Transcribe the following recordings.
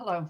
Hello.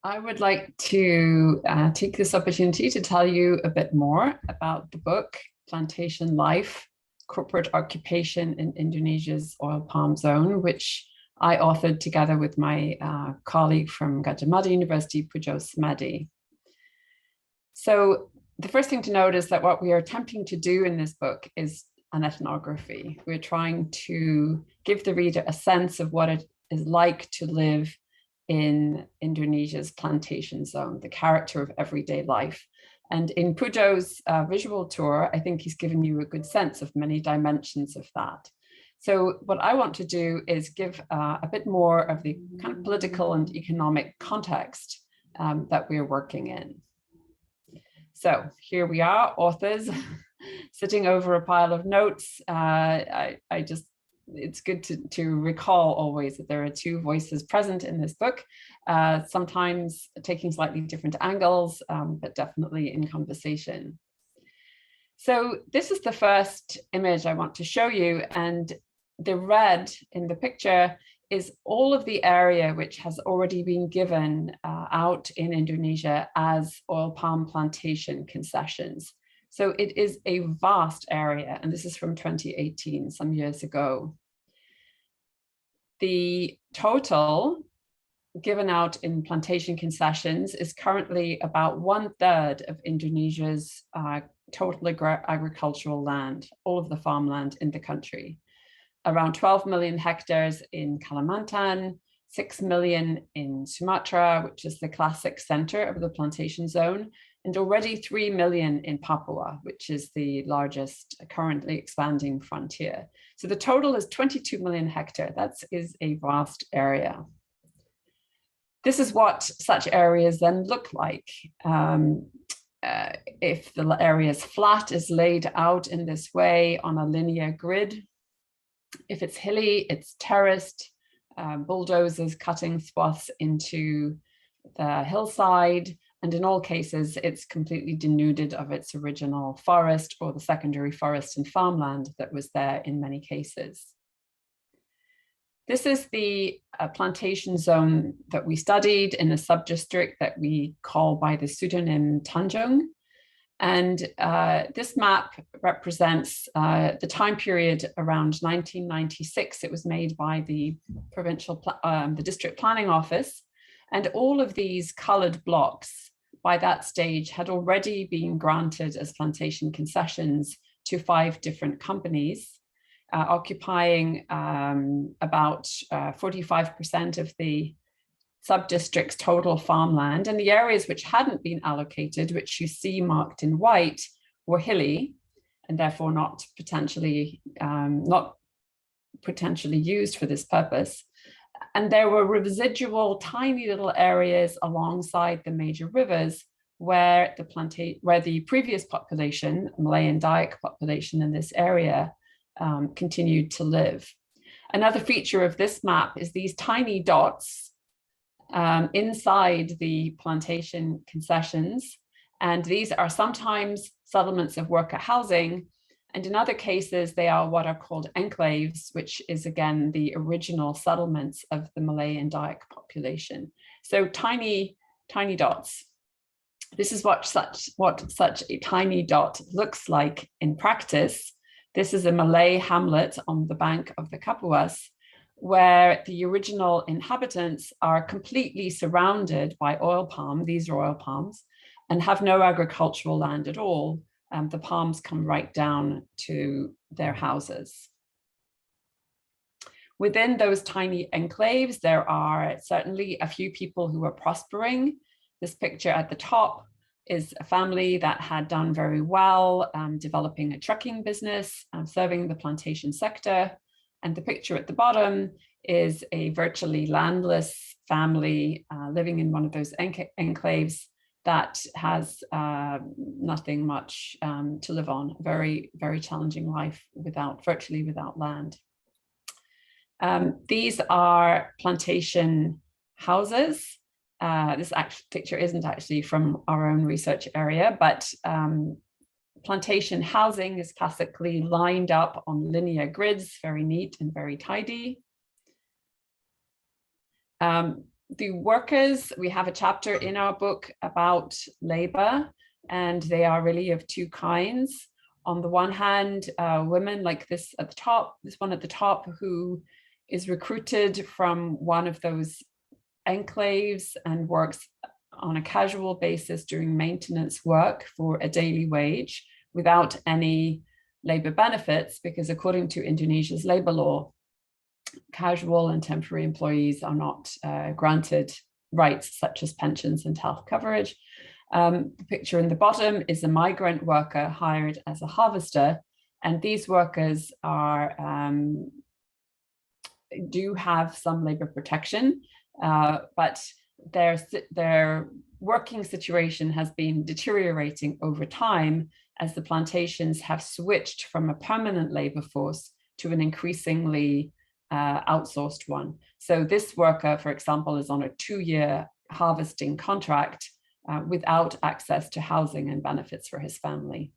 I would like to take this opportunity to tell you a bit more about the book, Plantation Life, Corporate Occupation in Indonesia's Oil Palm Zone, which I authored together with my colleague from Gadjah Mada University, Pujo Smadi. So the first thing to note is that what we are attempting to do in this book is an ethnography. We're trying to give the reader a sense of what it is like to live in Indonesia's plantation zone, the character of everyday life. And in Pujo's visual tour, I think he's given you a good sense of many dimensions of that. So what I want to do is give a bit more of the kind of political and economic context that we're working in. So here we are, authors, sitting over a pile of notes. It's good to recall always that there are two voices present in this book, sometimes taking slightly different angles, but definitely in conversation. So this is the first image I want to show you, and the red in the picture is all of the area which has already been given out in Indonesia as oil palm plantation concessions. So it is a vast area, and this is from 2018, some years ago. The total given out in plantation concessions is currently about 1/3 of Indonesia's total agricultural land, all of the farmland in the country. Around 12 million hectares in Kalimantan, 6 million in Sumatra, which is the classic center of the plantation zone, and already 3 million in Papua, which is the largest currently expanding frontier. So the total is 22 million hectares. That is a vast area. This is what such areas then look like. If the area is flat, is laid out in this way on a linear grid. If it's hilly, it's terraced, bulldozers cutting swaths into the hillside. And in all cases, it's completely denuded of its original forest or the secondary forest and farmland that was there in many cases. This is the plantation zone that we studied in a sub-district that we call by the pseudonym Tanjung. And this map represents the time period around 1996. It was made by the the district planning office. And all of these colored blocks by that stage had already been granted as plantation concessions to 5 different companies, occupying about 45% of the sub-district's total farmland. And the areas which hadn't been allocated, which you see marked in white, were hilly and therefore not potentially used for this purpose. And there were residual tiny little areas alongside the major rivers where the previous population, Malay and Dayak population in this area, continued to live. Another feature of this map is these tiny dots inside the plantation concessions. And these are sometimes settlements of worker housing. And in other cases, they are what are called enclaves, which is again the original settlements of the Malay and Dayak population. So tiny, tiny dots. This is what such a tiny dot looks like in practice. This is a Malay hamlet on the bank of the Kapuas, where the original inhabitants are completely surrounded by oil palm. These are oil palms, and have no agricultural land at all. The palms come right down to their houses. Within those tiny enclaves, there are certainly a few people who are prospering. This picture at the top is a family that had done very well, developing a trucking business, serving the plantation sector. And the picture at the bottom is a virtually landless family living in one of those enclaves that has nothing much to live on. Very, very challenging life virtually without land. These are plantation houses. This picture isn't actually from our own research area, but plantation housing is classically lined up on linear grids, very neat and very tidy. The workers, we have a chapter in our book about labor, and they are really of two kinds. On the one hand, women like this at the top, this one at the top, who is recruited from one of those enclaves and works on a casual basis doing maintenance work for a daily wage without any labor benefits, because according to Indonesia's labor law, casual and temporary employees are not granted rights such as pensions and health coverage. The picture in the bottom is a migrant worker hired as a harvester, and these workers are do have some labor protection, but their working situation has been deteriorating over time as the plantations have switched from a permanent labor force to an increasingly outsourced one. So this worker, for example, is on a 2-year harvesting contract without access to housing and benefits for his family.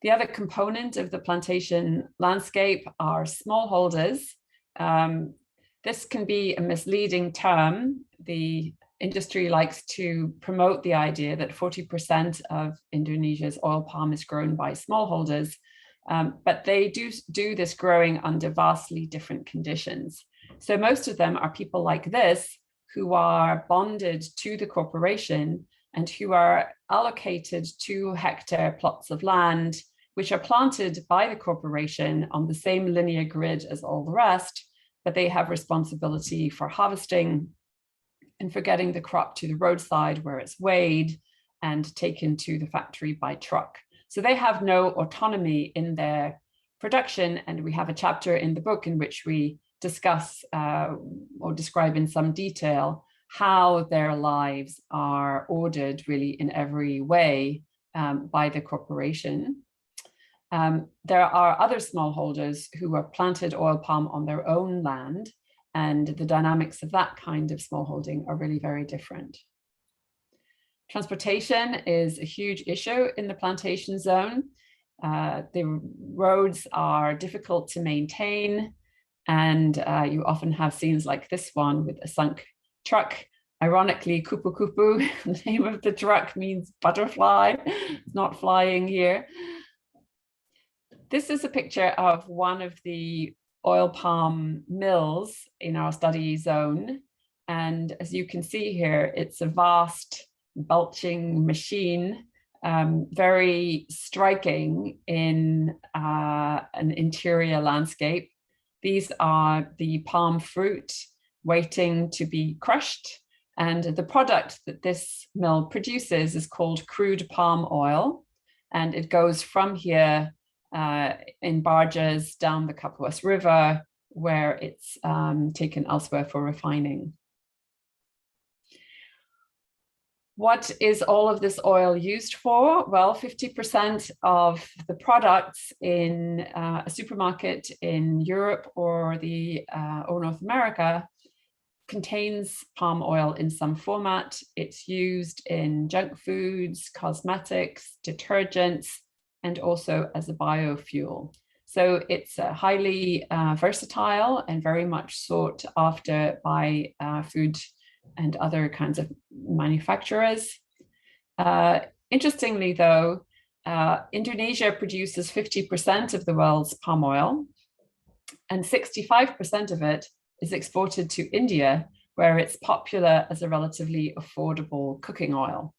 The other component of the plantation landscape are smallholders. This can be a misleading term. The industry likes to promote the idea that 40% of Indonesia's oil palm is grown by smallholders, but they do this growing under vastly different conditions. So most of them are people like this who are bonded to the corporation and who are allocated 2-hectare plots of land, which are planted by the corporation on the same linear grid as all the rest, but they have responsibility for harvesting and for getting the crop to the roadside where it's weighed and taken to the factory by truck. So they have no autonomy in their production, and we have a chapter in the book in which we discuss or describe in some detail how their lives are ordered really in every way by the corporation. There are other smallholders who have planted oil palm on their own land, and the dynamics of that kind of smallholding are really very different. Transportation is a huge issue in the plantation zone. The roads are difficult to maintain, and you often have scenes like this one with a sunk truck. Ironically, kupu kupu, the name of the truck means butterfly. It's not flying here. This is a picture of one of the oil palm mills in our study zone. And as you can see here, it's a vast belching machine, very striking in an interior landscape. These are the palm fruit waiting to be crushed. And the product that this mill produces is called crude palm oil. And it goes from here in barges down the Kapuas River, where it's taken elsewhere for refining. What is all of this oil used for? Well, 50% of the products in a supermarket in Europe or North America contains palm oil in some format. It's used in junk foods, cosmetics, detergents, and also as a biofuel. So it's highly versatile and very much sought after by food and other kinds of manufacturers. Interestingly, though, Indonesia produces 50% of the world's palm oil, and 65% of it is exported to India, where it's popular as a relatively affordable cooking oil.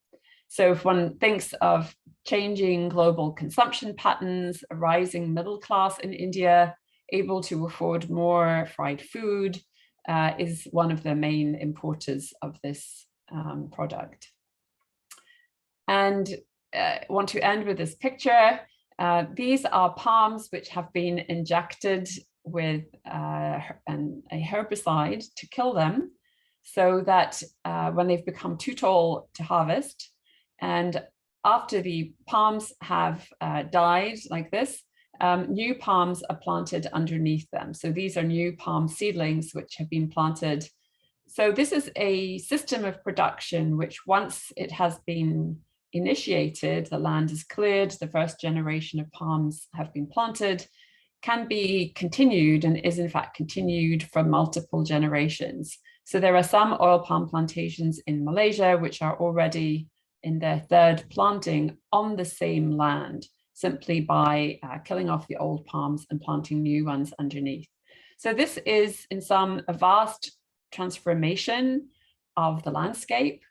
So if one thinks of changing global consumption patterns, a rising middle class in India, able to afford more fried food, is one of the main importers of this product. And I want to end with this picture. These are palms which have been injected with a herbicide to kill them, so that when they've become too tall to harvest, and after the palms have died like this, new palms are planted underneath them. So these are new palm seedlings which have been planted. So this is a system of production which, once it has been initiated, the land is cleared, the first generation of palms have been planted, can be continued and is in fact continued for multiple generations. So there are some oil palm plantations in Malaysia which are already in their third planting on the same land, simply by killing off the old palms and planting new ones underneath. So this is in sum a vast transformation of the landscape.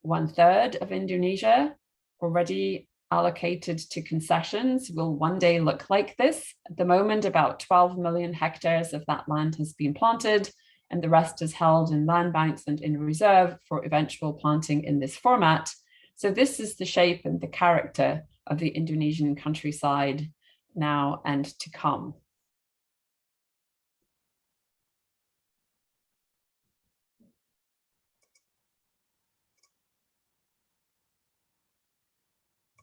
1/3 of Indonesia already allocated to concessions will one day look like this. At the moment, about 12 million hectares of that land has been planted, and the rest is held in land banks and in reserve for eventual planting in this format. So this is the shape and the character of the Indonesian countryside now and to come.